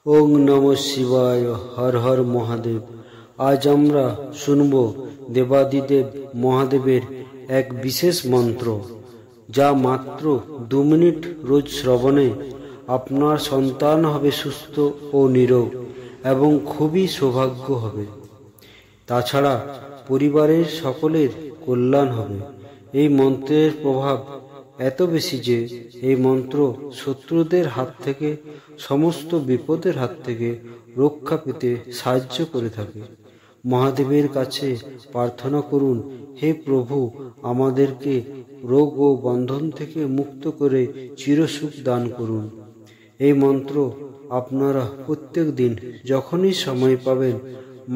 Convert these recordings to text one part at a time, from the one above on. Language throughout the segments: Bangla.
ওং নমঃ শিবায়। হর হর মহাদেব। আজ আমরা শুনব দেবাদিদেব মহাদেবের এক বিশেষ মন্ত্র, যা মাত্র 2 মিনিট রোজ শ্রবণে আপনার সন্তান হবে সুস্থ ও নিরোগ এবং খুবই সৌভাগ্য হবে। তাছাড়া পরিবারের সকলের কল্যাণ হবে। এই মন্ত্রের প্রভাব এত বেশি যে এই মন্ত্র শত্রুদের হাত থেকে, সমস্ত বিপদের হাত থেকে রক্ষা পেতে সাহায্য করে থাকে। মহাদেবের কাছে প্রার্থনা করুন, হে প্রভু, আমাদেরকে রোগ ও বন্ধন থেকে মুক্ত করে চিরসুখ দান করুন। এই মন্ত্র আপনারা প্রত্যেক দিন যখনই সময় পাবেন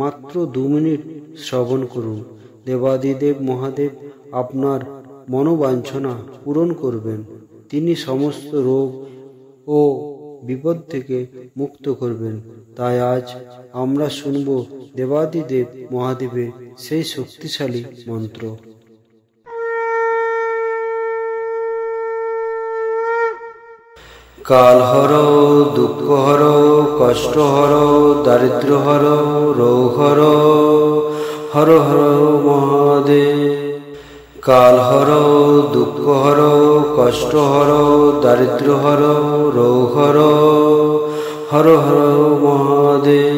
মাত্র 2 মিনিট শ্রবণ করুন। দেবাদিদেব মহাদেব আপনার মনোবাঞ্ছনা পূরণ করবেন। তিনি সমস্ত রোগ ও বিপদ থেকে মুক্ত করবেন। তাই আজ আমরা শুনব দেবাদিদেব মহাদেবের সেই শক্তিশালী মন্ত্র। কাল হর, দুঃখ হর, কষ্ট হর, দারিদ্র হর, রোগ হর, হর হর মহাদেব। কাল হর, দুঃখ হর, কষ্ট হর, দারিদ্র হর, রোগ হর, হর হর মহাদেব।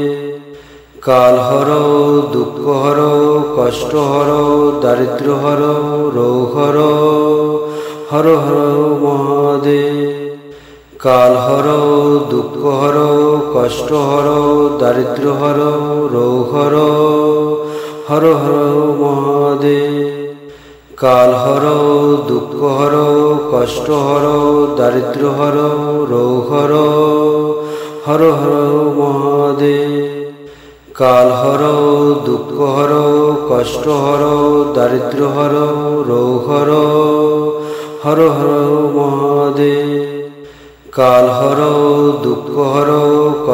কাল হর, দুঃখ হর, কষ্ট হর, দারিদ্র হর, রোগ হর, হর হর মহাদেব। কাল হর, দুঃখ হর, কষ্ট হর, দারিদ্র হর, রোগ হর, হর হর মহাদেব। কাল হর, দুঃখ হর, কষ্ট হর, দারিদ্র হর, রোগ হর, হর হর মহাদেব। কাল হর, দুঃখ হর, কষ্ট হর, দারিদ্র হর, রোগ হর, হর হর মহাদেব। কাল হর, দুঃখ হর,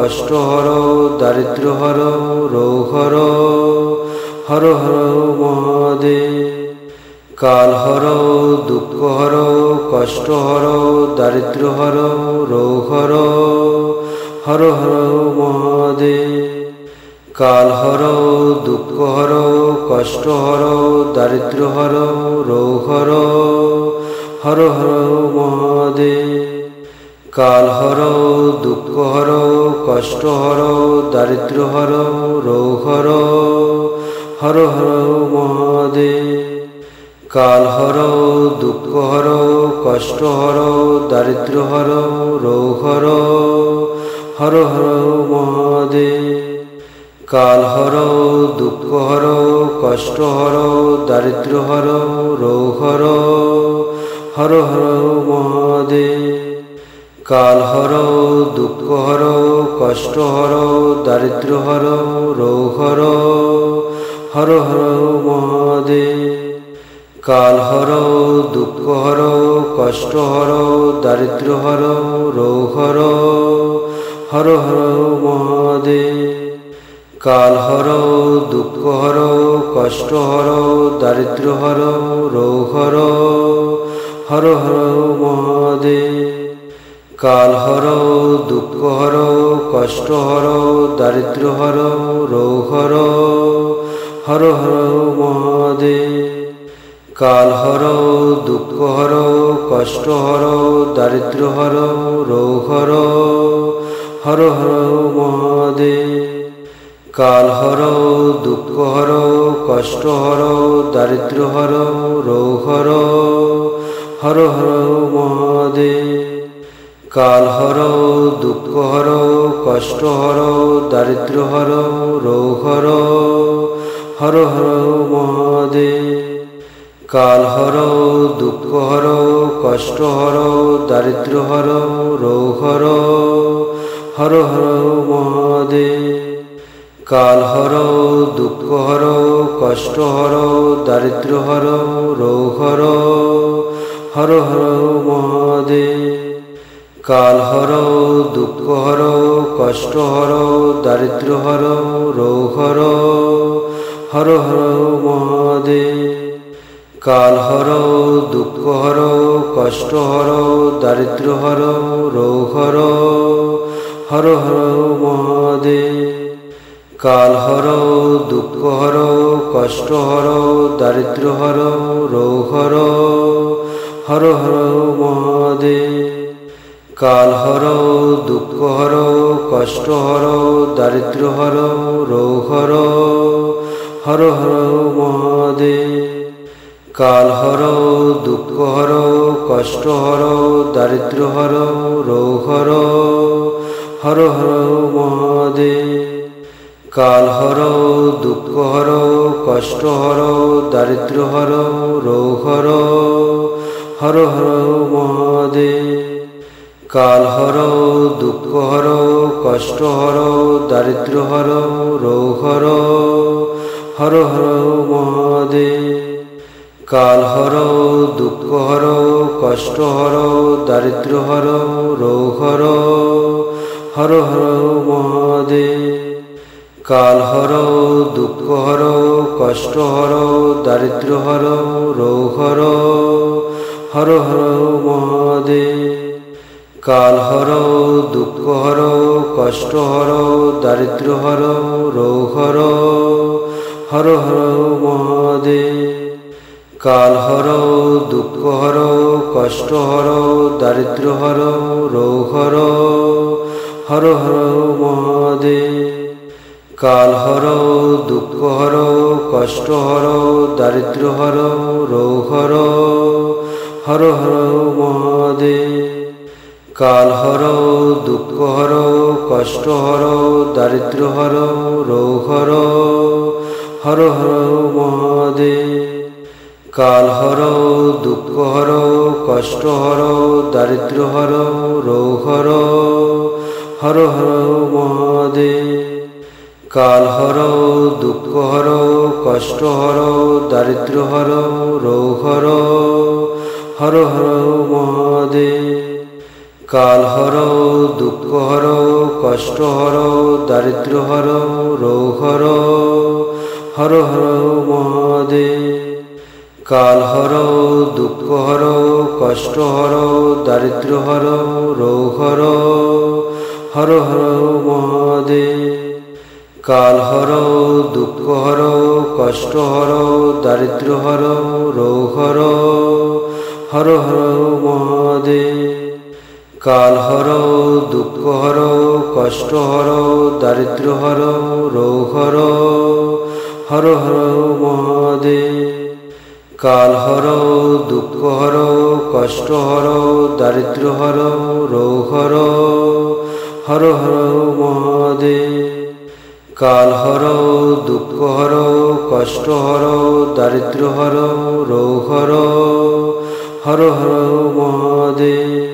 কষ্ট হর, দারিদ্র হর, রোগ হর, হর হর মহাদেব। কাল হর, দুঃখ হর, কষ্ট হর, দারিদ্র হর, রোগ হর, হর হর মহাদেব। কাল হর, দুঃখ হর, কষ্ট হর, দারিদ্র হর, রোগ হর, হর হর মহাদেব। কাল হর, দুঃখ হর, কষ্ট হর, দারিদ্র হর, রোগ হর, হর হর মহাদেব। কাল হর, দুঃখ হর, কষ্ট হর, দারিদ্র হর, রোগ হর, হর হর মহাদেব। কাল হর, দুঃখ হর, কষ্ট হর, দারিদ্র হর, রোগ হর, হর হর মহাদেব। কাল হর, দুঃখ হর, কষ্ট হর, দারিদ্র হর, রোগ হর, হর হর মহাদেব। কাল হর, দুঃখ হর, কষ্ট হর, দারিদ্র হর, রোগ হর, হর হর মহাদেব। কাল হর, দুঃখ হর, কষ্ট হর, দারিদ্র হর, রোগ হর, হর হর মহাদেব। কাল হর, দুঃখ হর, কষ্ট হর, দারিদ্র হর, রোগ হর, হর হর মহাদেব। কাল হর, দুঃখ হর, কষ্ট হর, দারিদ্র হর, রোগ হর, হর হর মহাদেব। কাল হর, দুঃখ হর, কষ্ট হর, দারিদ্র হর, রোগ হর, হর হর মহাদেব। কাল হর, দুঃখ হর, কষ্ট হর, দারিদ্র হর, রোগ হর, হর হর মহাদেব। কাল হর, দুঃখ হর, কষ্ট হর, দারিদ্র হর, রোগ হর, হর হর মহাদেব। কাল হর, দুঃখ হর, কষ্ট হর, দারিদ্র হর, রোগ হর, হর হর মহাদেব। কাল হর, দুঃখ হর, কষ্ট হর, দারিদ্র হর, রোগ হর, হর হর মহাদেব। কাল হর, দুঃখ হর, কষ্ট হর, দারিদ্র হর, রোগ হর, হর হর মহাদেব। কাল হর দুঃখ হর কষ্ট হর দারিদ্র হর রোগ হর, হর হর মহাদেব। কাল হর দুঃখ হর কষ্ট হর দারিদ্র হর রোগ হর, হর হর মহাদেব। কাল হর দুঃখ হর কষ্ট হর দারিদ্র হর রোগ হর, হর হর মহাদেব। কাল হর দুঃখ হর কষ্ট হর দারিদ্র হর রোগ হর, হর হর মহাদেব। কাল হর দুঃখ হর কষ্ট হর দারিদ্র হর রোগ হর, হর হর মহাদেব। কাল হর দুঃখ হর কষ্ট হর দারিদ্র হর রোগ হর, হর হর মহাদেব। কাল হর দুঃখ হর কষ্ট হর দারিদ্র হর রোগ হর, হর হর মহাদেব। কাল হর দুঃখ হর কষ্ট হর দারিদ্র হর রোগ হর, হর হর মহাদেব। কাল হর দুঃখ হর কষ্ট হর দারিদ্র হর রোগ হর, হর হর মহাদেব। কাল হর দুঃখ হর কষ্ট হর দারিদ্র হর রোগ হর, হর হর মহাদেব। কাল হর দুঃখ হর কষ্ট হর দারিদ্র হর রোগ হর, হর হর মহাদেব। কাল হর দুঃখ হর কষ্ট হর দারিদ্র হর রোগ হর, হর হর মহাদেব। কাল হর দুঃখ হর কষ্ট হর দারিদ্র হর রোগ হর, হর হর মহাদেব। কাল হর দুঃখ হর কষ্ট হর দারিদ্র হর রোগ হর, হর হর মহাদেব। কাল হর দুঃখ হর কষ্ট হর দারিদ্র হর রোগ হর, হর হর মহাদেব। কাল হর দুঃখ হর কষ্ট হর দারিদ্র হর রোগ হর, হর হর মহাদেব। কাল হর দুঃখ হর কষ্ট হর দারিদ্র হর রোগ হর, হর হর মহাদেব। কাল হর দুঃখ হর কষ্ট হর দারিদ্র হর রোগ হর, হর হর মহাদেব। কাল হর দুঃখ হর কষ্ট হর দারিদ্র হর রোগ হর, হর হর মহাদেব।